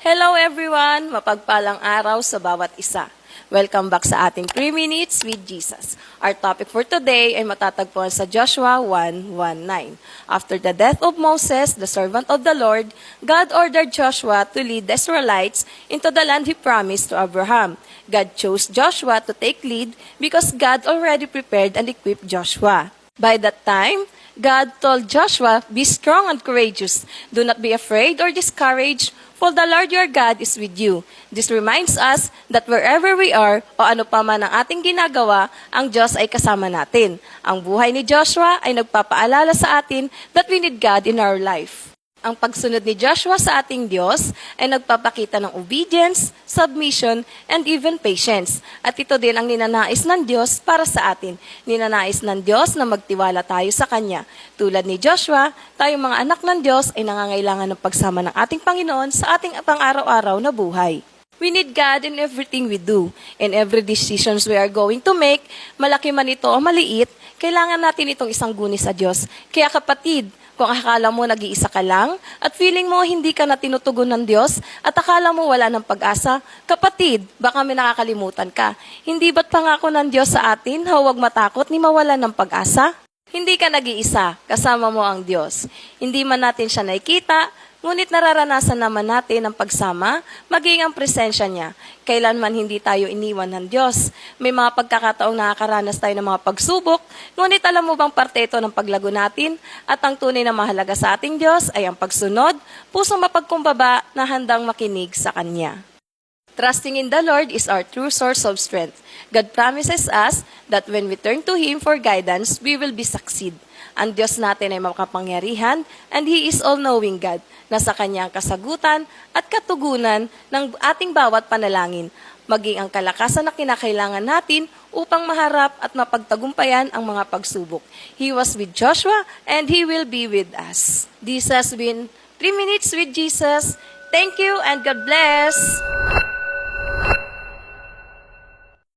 Hello everyone! Mapagpalang araw sa bawat isa. Welcome back sa ating 3 Minutes with Jesus. Our topic for today ay matatagpuan sa Joshua 1:19. After the death of Moses, the servant of the Lord, God ordered Joshua to lead the Israelites into the land He promised to Abraham. God chose Joshua to take lead because God already prepared and equipped Joshua. By that time, God told Joshua, "Be strong and courageous. Do not be afraid or discouraged, for the Lord your God is with you." This reminds us that wherever we are o ano pa man ang ating ginagawa, ang Diyos ay kasama natin. Ang buhay ni Joshua ay nagpapaalala sa atin that we need God in our life. Ang pagsunod ni Joshua sa ating Diyos ay nagpapakita ng obedience, submission, and even patience. At ito din ang ninanais ng Diyos para sa atin. Ninanais ng Diyos na magtiwala tayo sa Kanya. Tulad ni Joshua, tayong mga anak ng Diyos ay nangangailangan ng pagsama ng ating Panginoon sa ating pang-araw-araw na buhay. We need God in everything we do. In every decisions we are going to make, malaki man ito o maliit, kailangan natin itong isang guni sa Diyos. Kaya kapatid, kung akala mo nag-iisa ka lang at feeling mo hindi ka na tinutugon ng Diyos at akala mo wala ng pag-asa, kapatid, baka may nakakalimutan ka. Hindi ba't pangako ng Diyos sa atin, huwag matakot ni mawalan ng pag-asa? Hindi ka nag-iisa, kasama mo ang Diyos. Hindi man natin siya nakikita, ngunit nararanasan naman natin ang pagsama, maging ang presensya niya. Kailanman hindi tayo iniwan ng Diyos. May mga pagkakataong nakakaranas tayo ng mga pagsubok, ngunit alam mo bang parte ito ng paglago natin? At ang tunay na mahalaga sa ating Diyos ay ang pagsunod, pusong mapagkumbaba na handang makinig sa Kanya. Trusting in the Lord is our true source of strength. God promises us that when we turn to Him for guidance, we will be succeed. Ang Diyos natin ay makapangyarihan and He is all-knowing God na sa Kanyang kasagutan at katugunan ng ating bawat panalangin, maging ang kalakasan na kinakailangan natin upang maharap at mapagtagumpayan ang mga pagsubok. He was with Joshua and He will be with us. This has been 3 Minutes with Jesus. Thank you and God bless!